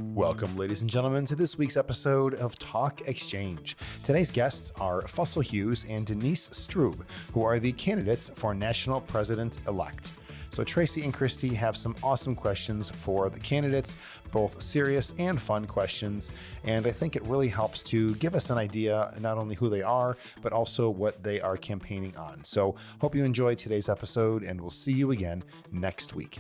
Welcome, ladies and gentlemen, to this week's episode of Talk Exchange. Today's guests are Fussell Hughes and Denise Strub, who are the candidates for National President-elect. So Tracy and Kristie have some awesome questions for the candidates, both serious and fun questions, and I think it really helps to give us an idea not only who they are, but also what they are campaigning on. So hope you enjoyed today's episode, and we'll see you again next week.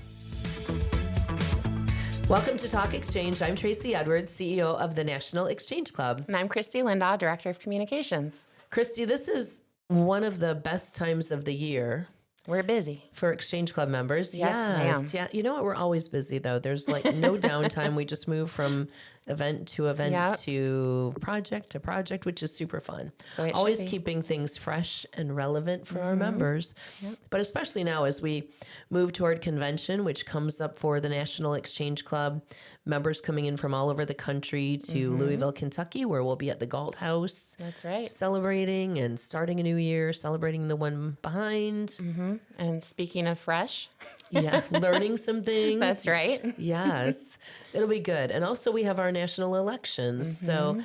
Welcome to Talk Exchange. I'm Tracy Edwards, CEO of the National Exchange Club. And I'm Kristie Lindahl, Director of Communications. Kristie, this is one of the best times of the year. We're busy. For Exchange Club members. Yes, ma'am. Yeah. You know what? We're always busy, though. There's like no downtime. We just move from event to event to project, which is super fun. So always keeping things fresh and relevant for our members. Yep. But especially now as we move toward convention, which comes up for the National Exchange Club, members coming in from all over the country to Louisville, Kentucky, where we'll be at the Galt House. That's right. Celebrating and starting a new year, celebrating the one behind. And speaking of fresh. Yeah, learning some things. That's right. Yes, it'll be good. And also we have our national elections. So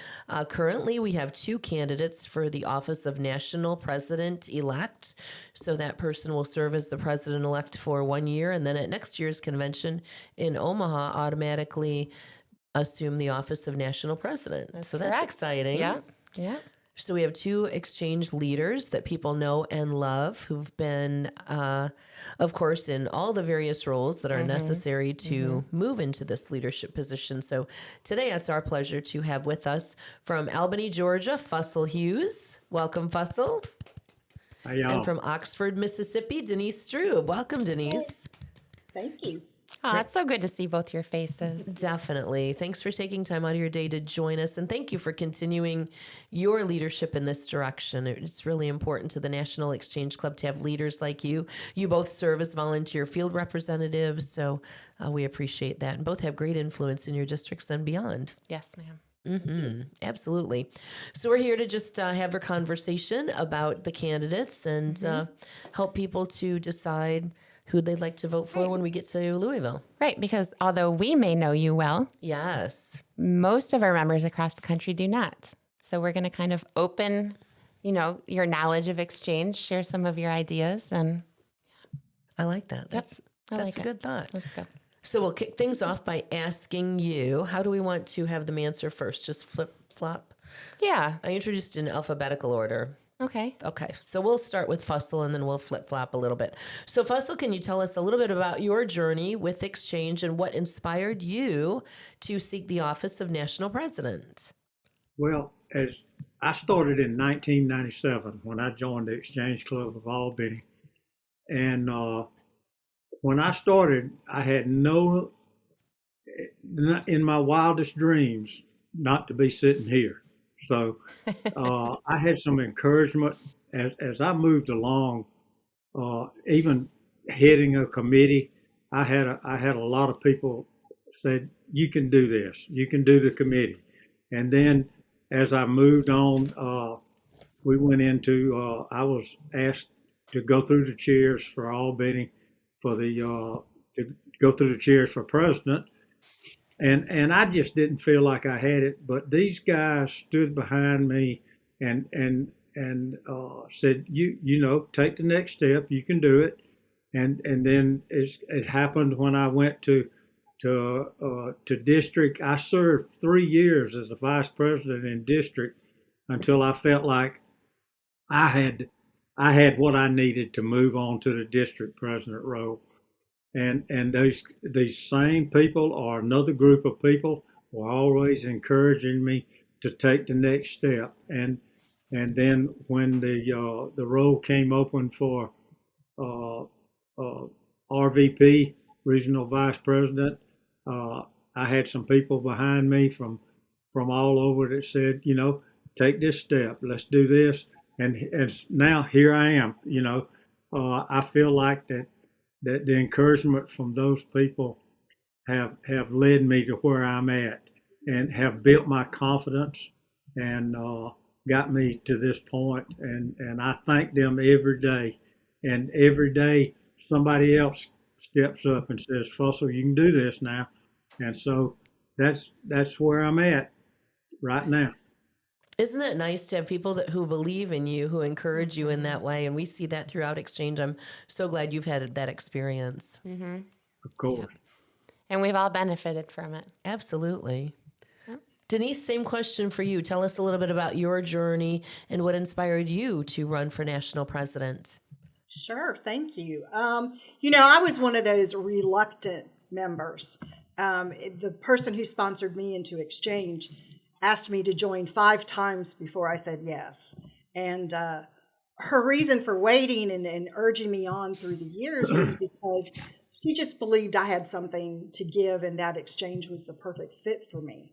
currently we have two candidates for the office of National President-elect. So that person will serve as the president-elect for 1 year. And then at next year's convention in Omaha, automatically assume the office of National President. That's exciting. Yeah. Yeah. So we have two exchange leaders that people know and love who've been, of course, in all the various roles that are necessary to move into this leadership position. So today it's our pleasure to have with us from Albany, Georgia, Fussell Hughes. Welcome, Fussell. Hi, y'all. And from Oxford, Mississippi, Denise Strub. Welcome, Denise. Thank you. Oh, it's so good to see both your faces. Definitely. Thanks for taking time out of your day to join us. And thank you for continuing your leadership in this direction. It's really important to the National Exchange Club to have leaders like you. You both serve as volunteer field representatives, so we appreciate that. And both have great influence in your districts and beyond. Yes, ma'am. Absolutely. So we're here to just have a conversation about the candidates and help people to decide who they'd like to vote for when we get to Louisville. Right, because although we may know you well, yes, most of our members across the country do not. So we're going to kind of open, your knowledge of exchange, share some of your ideas, and I like that. That's a good thought. Let's go. So we'll kick things off by asking you, how do we want to have them answer first? Just flip-flop? Yeah. I introduced in alphabetical order. Okay. Okay, so we'll start with Fussell and then we'll flip-flop a little bit. So Fussell, can you tell us a little bit about your journey with Exchange and what inspired you to seek the office of National President? Well, as I started in 1997 when I joined the Exchange Club of Albany. And when I started, I had in my wildest dreams, not to be sitting here. So I had some encouragement as I moved along, even heading a committee. I had a lot of people said, you can do this, you can do the committee. And then as I moved on, we went into, I was asked to go through the chairs for Albany to go through the chairs for president. And I just didn't feel like I had it, but these guys stood behind me and said, take the next step, you can do it. And then it happened when I went to district. I served 3 years as a vice president in district until I felt like I had what I needed to move on to the district president role. And these same people or another group of people were always encouraging me to take the next step. And then when the role came open for RVP, regional vice president, I had some people behind me from all over that said, take this step, let's do this. And now here I am. I feel like that the encouragement from those people have led me to where I'm at and have built my confidence and got me to this point. And I thank them every day. And every day somebody else steps up and says, Fussell, you can do this now. And so that's where I'm at right now. Isn't that nice to have people who believe in you, who encourage you in that way? And we see that throughout Exchange. I'm so glad you've had that experience. Of course. And we've all benefited from it. Absolutely. Denise, same question for you. Tell us a little bit about your journey and what inspired you to run for national president. Sure, thank you. I was one of those reluctant members. The person who sponsored me into Exchange asked me to join 5 times before I said yes. And her reason for waiting and urging me on through the years was because she just believed I had something to give and that Exchange was the perfect fit for me.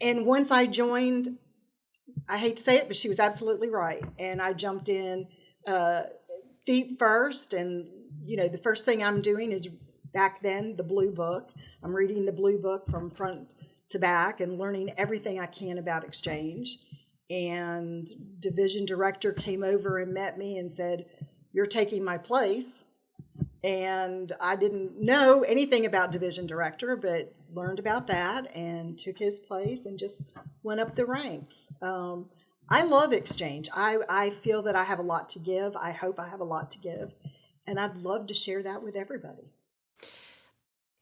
And once I joined, I hate to say it, but she was absolutely right. And I jumped in feet first. And, the first thing I'm doing is back then the Blue Book. I'm reading the Blue Book from front to back and learning everything I can about Exchange. And division director came over and met me and said, "You're taking my place." And I didn't know anything about division director, but learned about that and took his place and just went up the ranks. I love Exchange. I feel that I have a lot to give. I hope I have a lot to give. And I'd love to share that with everybody.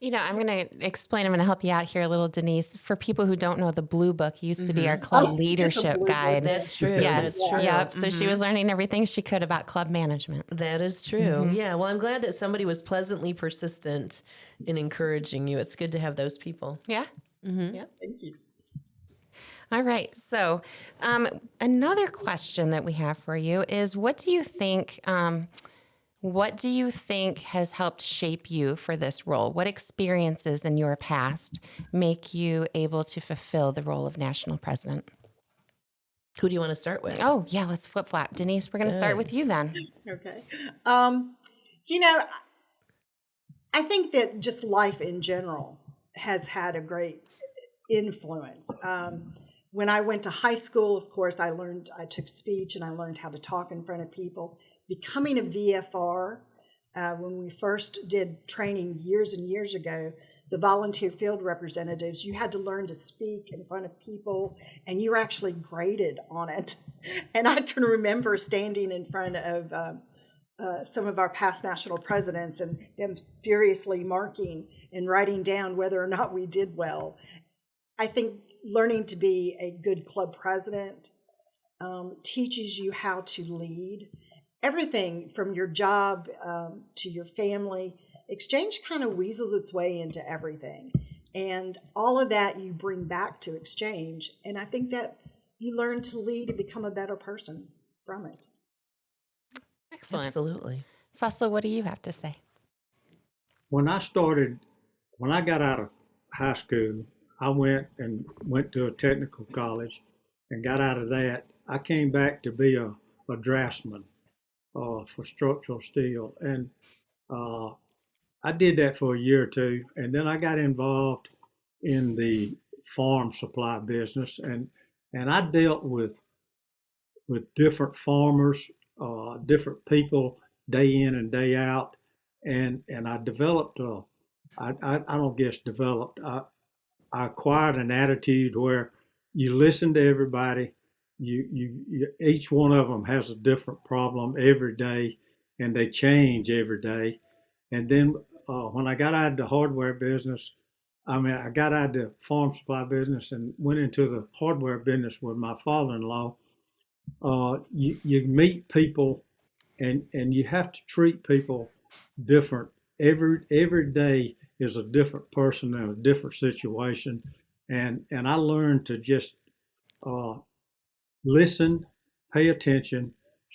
I'm going to explain. I'm going to help you out here a little, Denise. For people who don't know, the Blue Book used to be our club leadership guide. That's true. Yes. That's true. Yep. So she was learning everything she could about club management. That is true. Yeah. Well, I'm glad that somebody was pleasantly persistent in encouraging you. It's good to have those people. Yeah. Thank you. All right. So another question that we have for you is, what do you think has helped shape you for this role? What experiences in your past make you able to fulfill the role of national president? Who do you want to start with? Oh, yeah, let's flip-flop. Denise, we're going to start with you then. Okay. I think that just life in general has had a great influence. When I went to high school, of course, I took speech and I learned how to talk in front of people. Becoming a VFR, when we first did training years and years ago, the volunteer field representatives, you had to learn to speak in front of people, and you were actually graded on it. And I can remember standing in front of some of our past national presidents and them furiously marking and writing down whether or not we did well. I think learning to be a good club president teaches you how to lead. Everything from your job to your family, Exchange kind of weasels its way into everything. And all of that you bring back to Exchange. And I think that you learn to lead and become a better person from it. Excellent. Absolutely. Fussell, what do you have to say? When I got out of high school, I went to a technical college and got out of that. I came back to be a draftsman for structural steel. And I did that for a year or two. And then I got involved in the farm supply business. And I dealt with different farmers, different people day in and day out. And I developed, I acquired an attitude where you listen to everybody. You each one of them has a different problem every day, and they change every day. And then when I got out of the hardware business, I got out of the farm supply business and went into the hardware business with my father-in-law. You meet people, and you have to treat people different. Every day is a different person in a different situation, and I learned to just listen, pay attention,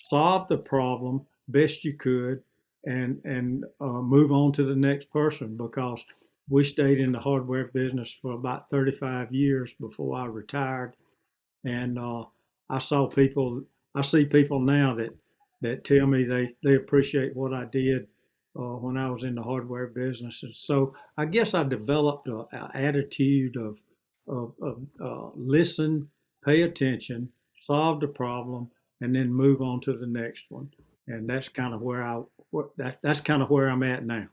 solve the problem best you could, and move on to the next person, because we stayed in the hardware business for about 35 years before I retired. And I see people now that tell me they appreciate what I did when I was in the hardware business. And so I guess I developed an attitude of listen, pay attention, solve the problem, and then move on to the next one. And that's kind of where I'm at now.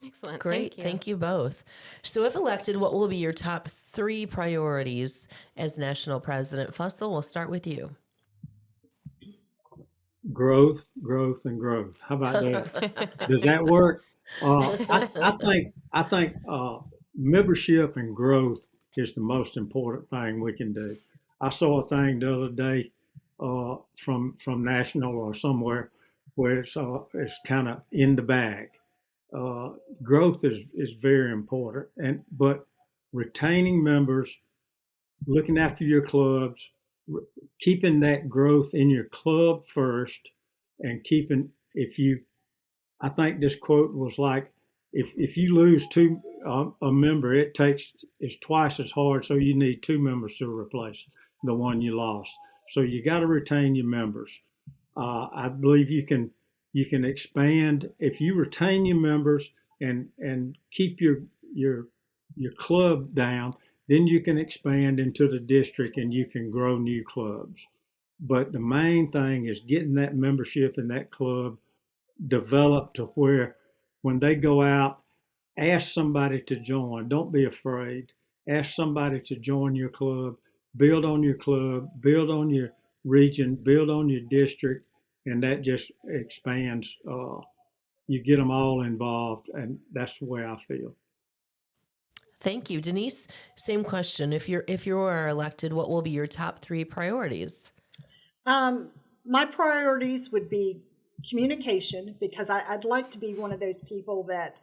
Excellent. Great. Thank you both. So, if elected, what will be your top 3 priorities as national president? Fussell, we'll start with you. Growth, growth, and growth. How about that? Does that work? I think membership and growth is the most important thing we can do. I saw a thing the other day from national or somewhere where it's kind of in the bag. Uh, Growth is very important, but retaining members, looking after your clubs, keeping that growth in your club first, and keeping if you I think this quote was like, if you lose a member, it's twice as hard, so you need 2 members to replace the one you lost. So you got to retain your members. I believe you can expand if you retain your members and keep your club down. Then you can expand into the district and you can grow new clubs. But the main thing is getting that membership in that club developed to where when they go out, ask somebody to join. Don't be afraid. Ask somebody to join your club, build on your club, build on your region, build on your district, and that just expands. You get them all involved, and that's the way I feel. Thank you. Denise, same question. If you are elected, what will be your top 3 priorities? My priorities would be communication, because I'd like to be one of those people that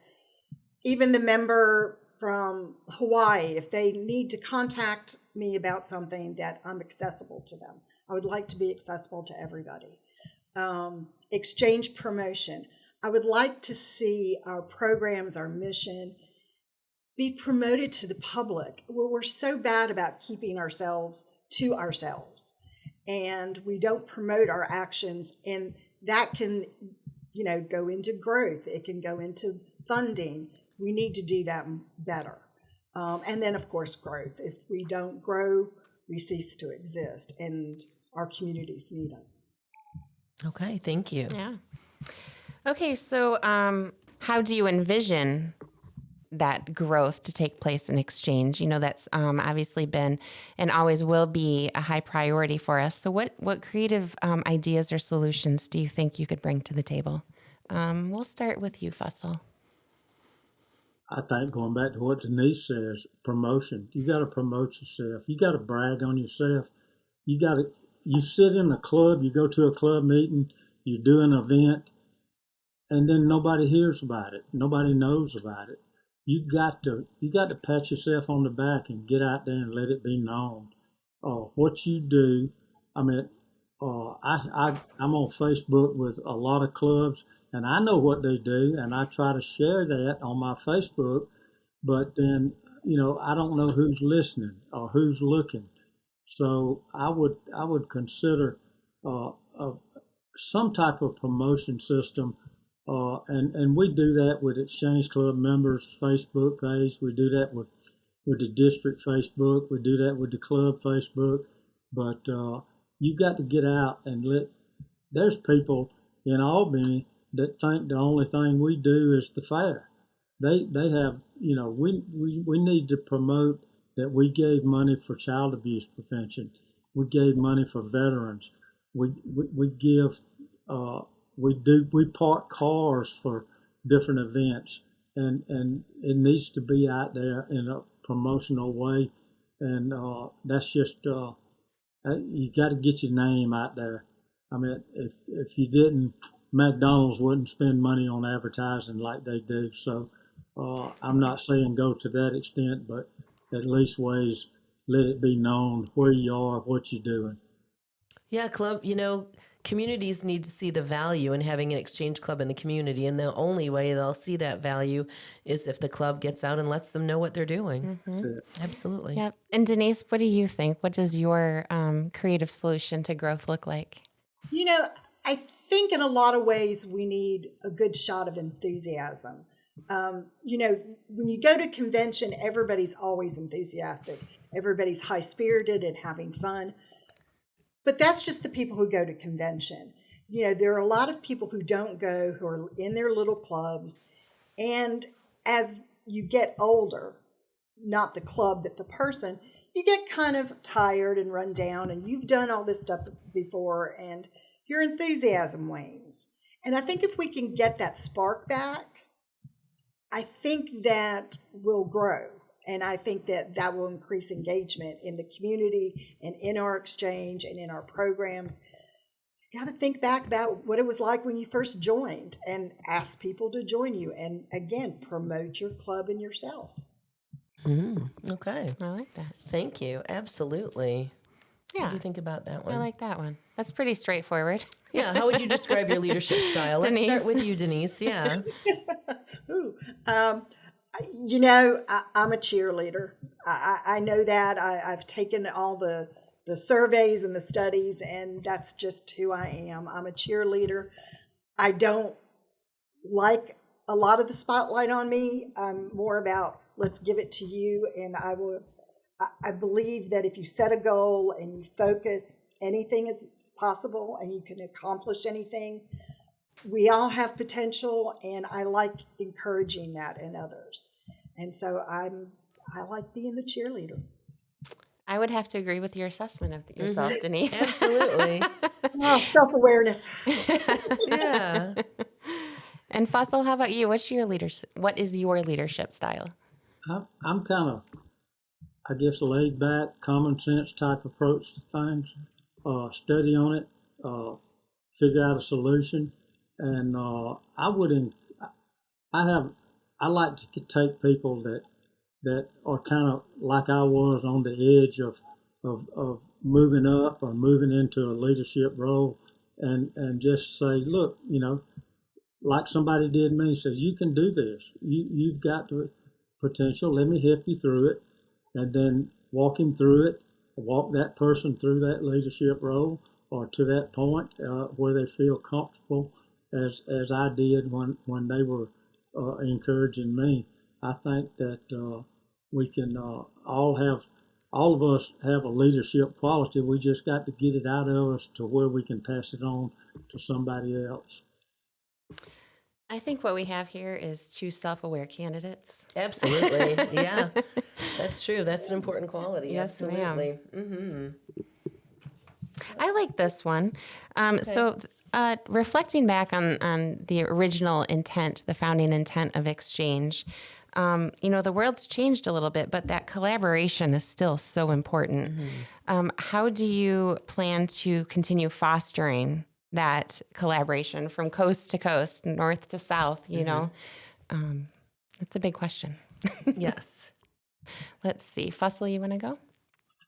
even the member from Hawaii, if they need to contact me about something, that I'm accessible to them. I would like to be accessible to everybody. Exchange promotion. I would like to see our programs, our mission, be promoted to the public. We're so bad about keeping ourselves to ourselves, and we don't promote our actions, and that can, go into growth. It can go into funding. We need to do that better. And then, of course, growth. If we don't grow, we cease to exist, and our communities need us. Okay, thank you. Yeah. Okay, so how do you envision that growth to take place in exchange? That's obviously been and always will be a high priority for us. So what creative ideas or solutions do you think you could bring to the table? We'll start with you, Fussell. I think going back to what Denise says, promotion. You got to promote yourself. You got to brag on yourself. You sit in a club, you go to a club meeting, you do an event, and then nobody hears about it. Nobody knows about it. You got to pat yourself on the back and get out there and let it be known. What you do. I mean, I'm on Facebook with a lot of clubs, and I know what they do, and I try to share that on my Facebook. But then, I don't know who's listening or who's looking. So I would consider some type of promotion system. And we do that with Exchange Club members' Facebook page. We do that with the district Facebook. We do that with the club Facebook. But you got to get out and there's people in Albany that think the only thing we do is the fair. They have, we need to promote that we gave money for child abuse prevention. We gave money for veterans. We give. We park cars for different events, and it needs to be out there in a promotional way, and that's just you got to get your name out there. I mean, if you didn't, McDonald's wouldn't spend money on advertising like they do. So I'm not saying go to that extent, but at least ways let it be known where you are, what you're doing. Yeah, club, communities need to see the value in having an exchange club in the community. And the only way they'll see that value is if the club gets out and lets them know what they're doing. Mm-hmm. Absolutely. Yep. And Denise, what do you think? What does your creative solution to growth look like? I think in a lot of ways we need a good shot of enthusiasm. When you go to convention, everybody's always enthusiastic. Everybody's high-spirited and having fun. But that's just the people who go to convention. There are a lot of people who don't go, who are in their little clubs. And as you get older, not the club, but the person, you get kind of tired and run down, and you've done all this stuff before, and your enthusiasm wanes. And I think if we can get that spark back, I think that will grow. And I think that will increase engagement in the community and in our exchange and in our programs. You got to think back about what it was like when you first joined and ask people to join you. And again, promote your club and yourself. Okay. I like that. Thank you. Absolutely. What Yeah. do you think about that one? I like that one. That's pretty straightforward. Yeah. How would you describe your leadership style? Let's Denise? start with you, Denise. Yeah. Ooh, I'm a cheerleader. I know that. I've taken all the surveys and the studies, and that's just who I am. I'm a cheerleader. I don't like a lot of the spotlight on me. I'm more about let's give it to you, and I believe that if you set a goal and you focus, anything is possible and you can accomplish anything. We all have potential, and I like encouraging that in others. And so I like being the cheerleader. I would have to agree with your assessment of yourself, Denise. Absolutely. Oh, self-awareness. Yeah. And Fussell, how about you? What is your leadership style? I'm kind of, I guess, laid back, common sense type approach to things. Study on it, figure out a solution, and I like to take people that are kind of like I was on the edge of moving up or moving into a leadership role, and just say, look, like somebody did me, says you can do this. You've got the potential. Let me help you through it, and then walk him through it. Walk that person through that leadership role or to that point where they feel comfortable, as I did when they were encouraging me. I think that we can all of us have a leadership quality. We just got to get it out of us to where we can pass it on to somebody else. I think what we have here is two self-aware candidates. Absolutely. Yeah. That's true. That's an important quality. Yes, ma'am. Absolutely. Mm-hmm. I like this one. So reflecting back on the original intent, the founding intent of Exchange, the world's changed a little bit, but that collaboration is still so important. How do you plan to continue fostering that collaboration from coast to coast, north to south? That's a big question. Yes. Let's see. Fussell, you want to go?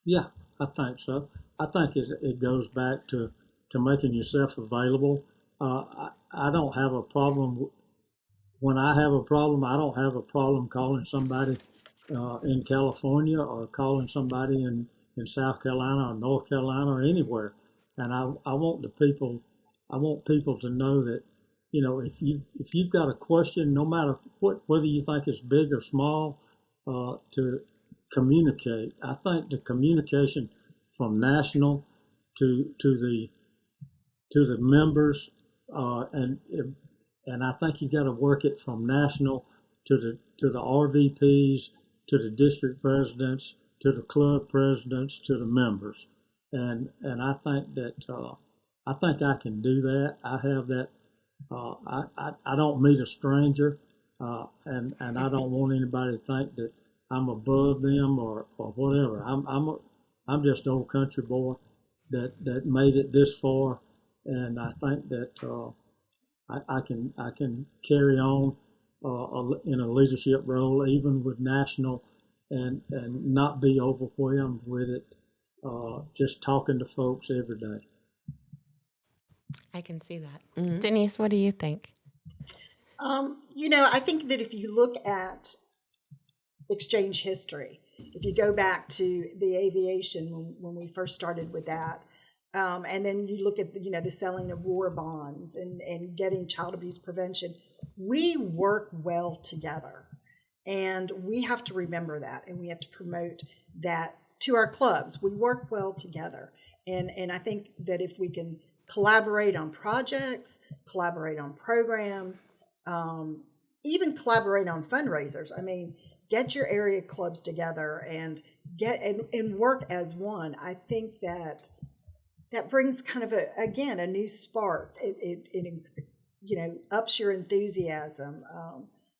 Yeah, I think so. I think it goes back to making yourself available. I don't have a problem. When I have a problem, I don't have a problem calling somebody in California or calling somebody in South Carolina or North Carolina or anywhere. And I want people to know that, if you've got a question, no matter whether you think it's big or small, to communicate. I think the communication from national to the members, and I think you got to work it from national to the RVPs, to the district presidents, to the club presidents, to the members, and I think that I think I can do that. I have that. I don't meet a stranger, and I don't want anybody to think that I'm above them or whatever. I'm just an old country boy that made it this far, and I think that I can carry on in a leadership role, even with national, and not be overwhelmed with it. Just talking to folks every day. I can see that. Denise, what do you think? I think that if you look at Exchange history, if you go back to the aviation when we first started with that, and then you look at the selling of war bonds and getting child abuse prevention, we work well together, and we have to remember that, and we have to promote that to our clubs. We work well together, and I think that if we can collaborate on projects, collaborate on programs, even collaborate on fundraisers. I mean, get your area clubs together and and work as one. I think that brings kind of a new spark. It ups your enthusiasm.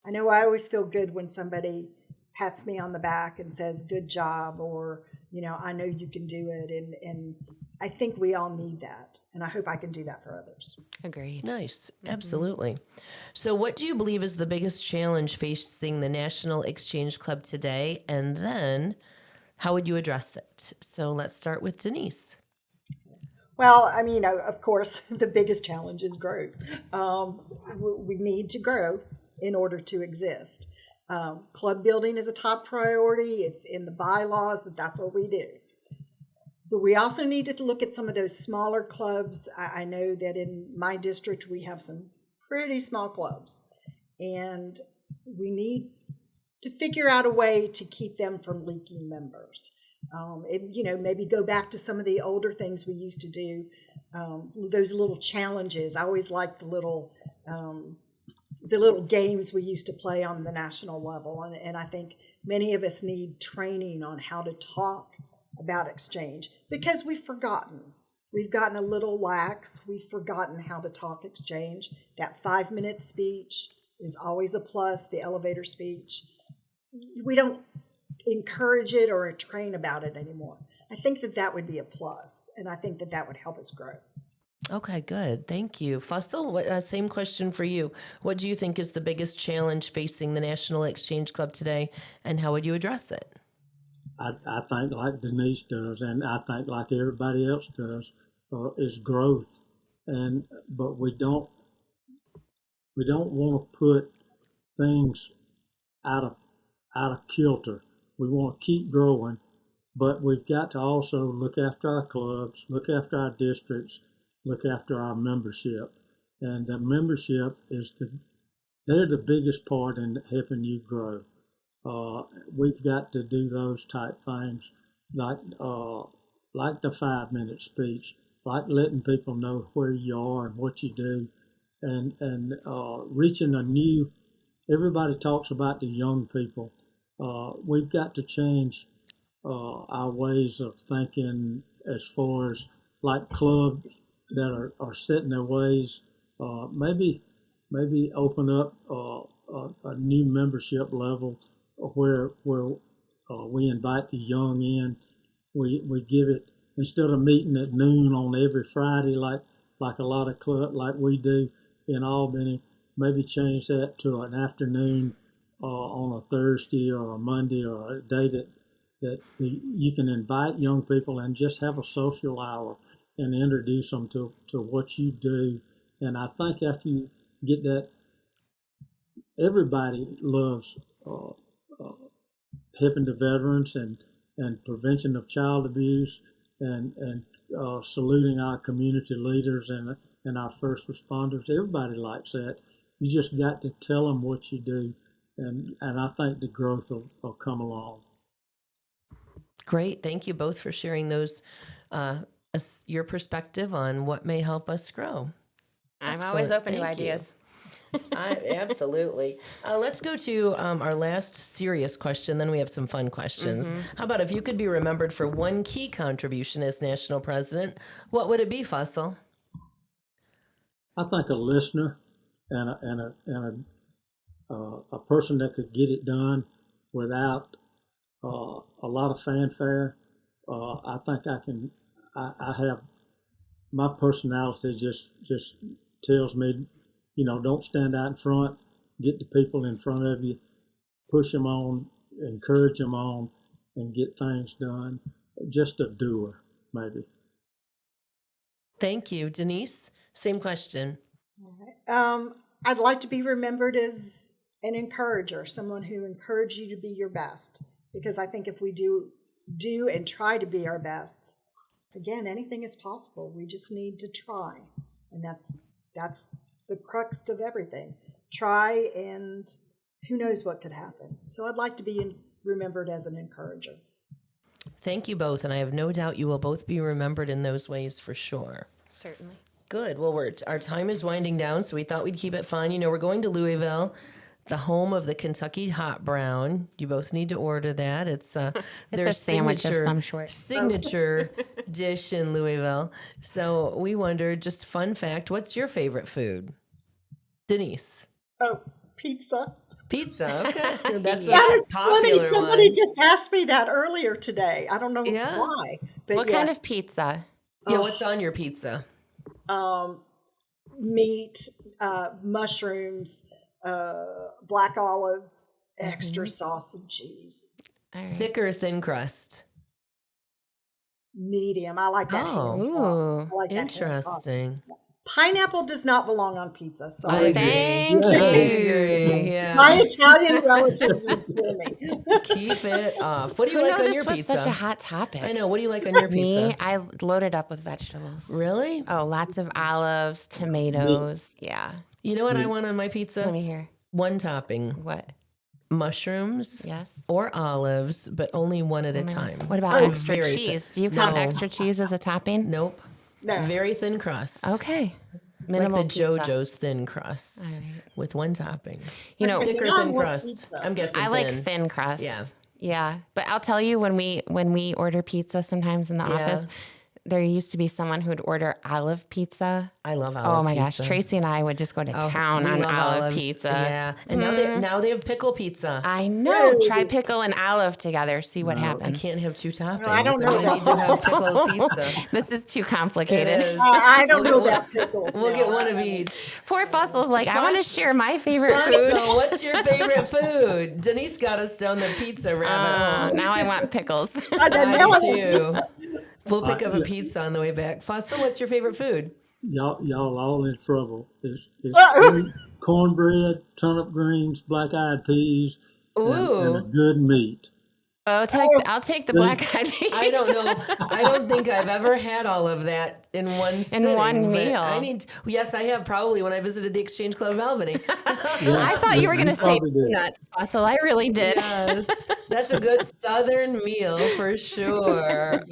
I know I always feel good when somebody pats me on the back and says, "Good job," or I know you can do it, and I think we all need that, and I hope I can do that for others. Agreed. Nice. Absolutely. So what do you believe is the biggest challenge facing the National Exchange Club today? And then how would you address it? So let's start with Denise. Well, I mean, of course, the biggest challenge is growth. We need to grow in order to exist. Club building is a top priority. It's in the bylaws that's what we do. But we also need to look at some of those smaller clubs. I know that in my district, we have some pretty small clubs, and we need to figure out a way to keep them from leaking members. Maybe go back to some of the older things we used to do, those little challenges. I always liked the little games we used to play on the national level, and I think many of us need training on how to talk about exchange because we've forgotten. We've gotten a little lax. We've forgotten how to talk exchange. That 5-minute speech is always a plus, the elevator speech. We don't encourage it or train about it anymore. I think that would be a plus, and I think that would help us grow. Okay, good. Thank you. Fussell, same question for you. What do you think is the biggest challenge facing the National Exchange Club today, and how would you address it? I think like Denise does, and I think like everybody else does, is growth. But we don't want to put things out of kilter. We want to keep growing, but we've got to also look after our clubs, look after our districts, look after our membership. And the membership they're the biggest part in helping you grow. We've got to do those type things like the 5-minute speech, like letting people know where you are and what you do, and reaching everybody talks about the young people. We've got to change our ways of thinking as far as like clubs that are set in their ways. Maybe open up a new membership level where we invite the young in. We give it, instead of meeting at noon on every Friday like a lot of clubs like we do in Albany, maybe change that to an afternoon on a Thursday or a Monday or a day that you can invite young people and just have a social hour and introduce them to what you do. And I think after you get that, everybody loves helping the veterans and prevention of child abuse and saluting our community leaders and our first responders. Everybody likes that. You just got to tell them what you do, and I think the growth will come along. Great. Thank you both for sharing those, your perspective on what may help us grow. I'm always open to ideas. Absolutely. Let's go to our last serious question, then we have some fun questions. How about if you could be remembered for one key contribution as national president, what would it be, Fussell? I think a listener and a person that could get it done without a lot of fanfare. I think I have, my personality just tells me, don't stand out in front, get the people in front of you, push them on, encourage them on, and get things done. Just a doer, maybe. Thank you. Denise, same question. I'd like to be remembered as an encourager, someone who encouraged you to be your best. Because I think if we do and try to be our best, again, anything is possible. We just need to try. And that's the crux of everything. Try, and who knows what could happen. So I'd like to be remembered as an encourager. Thank you both, and I have no doubt you will both be remembered in those ways for sure. Certainly. Good. Well, our time is winding down, so we thought we'd keep it fun. We're going to Louisville the home of the Kentucky Hot Brown. You both need to order that. It's their a sandwich of some sort. signature dish in Louisville. So we wondered, just fun fact, what's your favorite food? Denise. Oh, pizza. Pizza. Okay. That's That a is funny. popular Somebody one. just asked me that earlier today. I don't know Yeah. why. But What kind of pizza? Yeah, what's on your pizza? meat, mushrooms, black olives, extra sauce and cheese. All right. Thick or thin crust? Medium. I like that hand Ooh, tossed. I like that hand tossed. Interesting. Pineapple does not belong on pizza. I Sorry. agree. Thank I you. agree. Yeah. My Italian relatives would kill me. Keep it off. What do you Who like knew on this your was pizza? such a hot topic? I know. What do you like on your pizza? Me, I load it up with vegetables. Really? Oh, lots of olives, tomatoes. Yeah. You know what I want on my Let pizza? me hear. One topping. What? Mushrooms Yes. or olives, but only one at a time. What about Oh, extra very cheese? thin. Do you count No. extra cheese as a topping? Nope. No. Very thin crust. Okay. Like Minimal the pizza. JoJo's thin crust All right. with one topping. You know, Thick or Beyond thin what crust? pizza? I'm guessing I like thin. thin crust. Yeah. Yeah. But I'll tell you, when we order pizza sometimes in the office, there used to be someone who would order olive pizza. I love olive Oh my pizza. gosh, Tracy and I would just go to town We on love olive olives. pizza. Yeah. And now they have pickle pizza. I know. Really? Try pickle and olive together. See what I happens. can't have two toppings. I don't know really need to have pickled pizza. This is too It complicated. is. I don't know We'll- about pickles. We'll now. get one of each. Poor Fussel's like, I want to share my favorite food. So, what's your favorite food? Denise got us down the pizza rabbit hole. Now I want pickles. I don't know. I do too. We'll pick up a pizza on the way back. Fussell, what's your favorite food? Y'all all in trouble. It's Uh-oh. cornbread, turnip greens, black-eyed peas, and a Ooh. good meat. I'll take the black eyed peas. I don't know. I don't think I've ever had all of that in one sitting. one but meal. Yes, I have probably when I visited the Exchange Club of Albany. I thought you were going to say probably did. peanuts, Fussell. I really did. Yes, that's a good Southern meal for sure.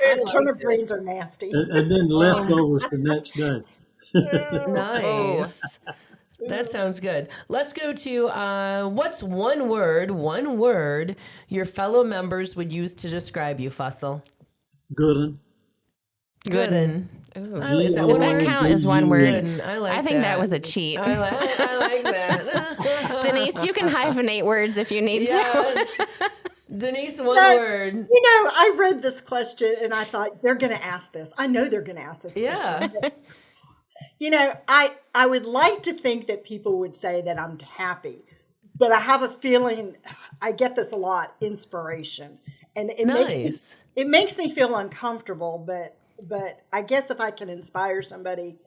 And turnip greens are nasty. And then leftovers the next day. Nice. That sounds good. Let's go to what's one word your fellow members would use to describe you, Fussell? Good. Gooden. Ooh. Is that Does one that word? count as one word? Gooden. I like I think that was a cheat. I like that. Denise, you can hyphenate words if you need to. Yes. Denise, one So, word. You know, I read this question and I thought they're going to ask this. I know they're going to ask this Yeah. question. You know, I would like to think that people would say that I'm happy, but I have a feeling I get this a lot, inspiration. And it makes me feel uncomfortable, but I guess if I can inspire somebody,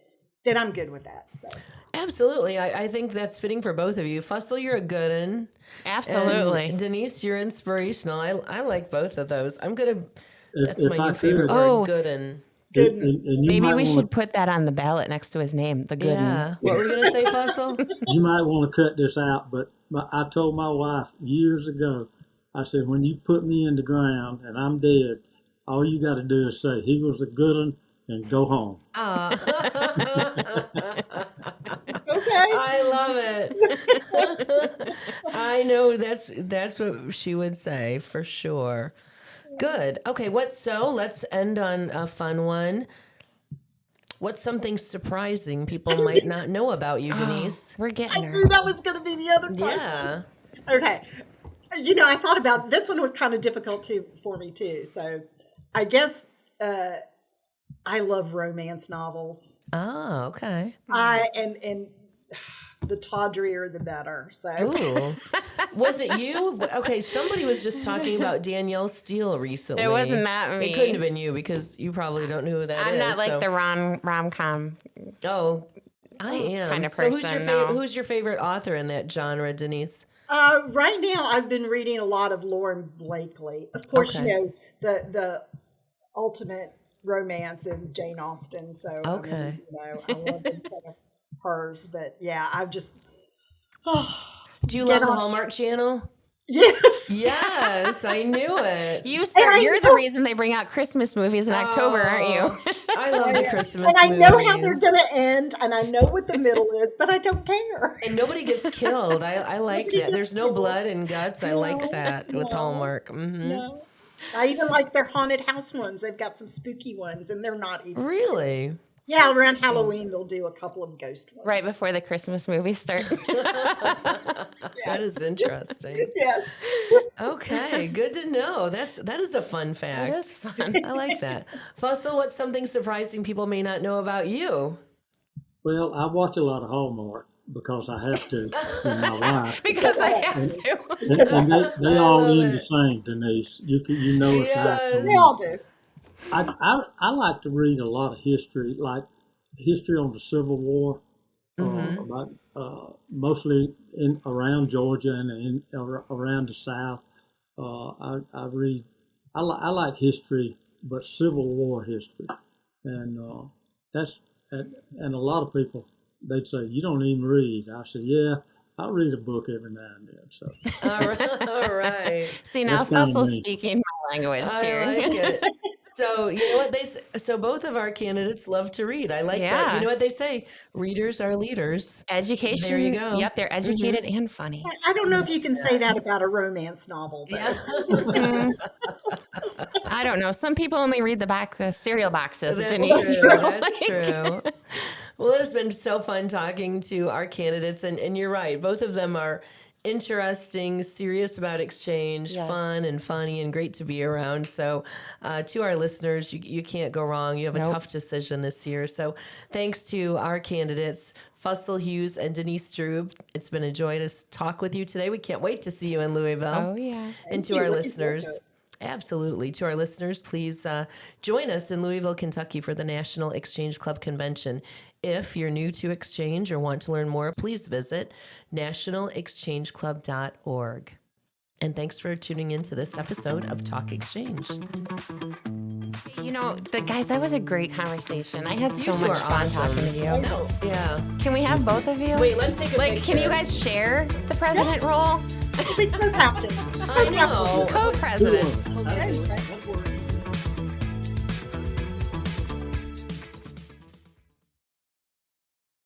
then I'm good with that. So Absolutely. I think that's fitting for both of you. Fussell, you're a good one. Absolutely. And Denise, you're inspirational. I like both of those. That's If my I new favorite could, word, Oh. good and and you Maybe might we wanna- should put that on the ballot next to his name, the good yeah. What were you gonna say, Fussell? You might want to cut this out, but I told my wife years ago, I said, when you put me in the ground and I'm dead, all you got to do is say, he was a good one, and go home. okay. I love it. I know that's what she would say for sure. Good. Okay, let's end on a fun one. What's something surprising people might not know about you, Denise? We're I getting her. knew that was going to be the other question. Yeah. Okay. You know, I thought about this one was kind of difficult for me too. So I guess I love romance novels. Oh, okay. And the tawdrier the better. So Ooh. Was it you? Okay, somebody was just talking about Danielle Steele recently. It wasn't that me. It couldn't have been you because you probably don't know who that is. I'm not like so- the rom-com. Oh, I am. kind of So who's person, your no. who's your favorite author in that genre, Denise? right now I've been reading a lot of Lauren Blakely. Of course, Okay. you know the ultimate romance is Jane Austen. So Okay. I love hers. But yeah, I've just Do you love the on- Hallmark Channel? Yes. Yes, I knew it. You're I the know- reason they bring out Christmas movies in October, aren't you? Oh, I love the Christmas And I movies. know how they're going to end, and I know what the middle is, but I don't care. And nobody gets killed. I like Nobody that. gets There's no killed. blood and guts. I like No, that with no, Hallmark. Hmm. No. I even like their haunted house ones. They've got some spooky ones, and they're not even. Really? Yeah, around Halloween, they'll do a couple of ghost ones. Right before the Christmas movies start. That is interesting. Yes. Okay, good to know. That is a fun fact. That is fun. I like that. Fussell, what's something surprising people may not know about you? Well, I watch a lot of Hallmark because I have to with my wife. Because I have to. And they all love end the it. same, Denise. You know it's right. Yes. They all do. I like to read a lot of history, like history on the Civil War, about mostly around Georgia and around the South. I read. I like history, but Civil War history, and and a lot of people they'd say you don't even read. I said, yeah, I read a book every now and then. So All right. See, now That's kinda Fussell's me. speaking my language I here. like it. So you know what so both of our candidates love to read. I like that. Yeah. You know what they say? Readers are leaders. Education. There you go. Yep, they're educated and funny. I don't know if you can say that about a romance novel. But Yeah. I don't know. Some people only read the cereal boxes. That's Denise. true. That's true. Well, it has been so fun talking to our candidates, and you're right. Both of them are interesting, serious about exchange, Yes. fun and funny, and great to be around. So, to our listeners, you can't go wrong. You have a Nope. tough decision this year. So, thanks to our candidates, Fussell, Hughes, and Denise Strub. It's been a joy to talk with you today. We can't wait to see you in Louisville. Oh, yeah. And to you. our Looking forward to listeners, it. absolutely. To our listeners, please join us in Louisville, Kentucky for the National Exchange Club Convention. If you're new to Exchange or want to learn more, please visit nationalexchangeclub.org. And thanks for tuning in to this episode of Talk Exchange. You know, guys, that was a great conversation. I had so You two much are fun awesome. talking to you. I know. Yeah. Can we have both of you? Wait, let's take a picture. Can you guys share the president role? Big co-captain. I know. Co-president. That works.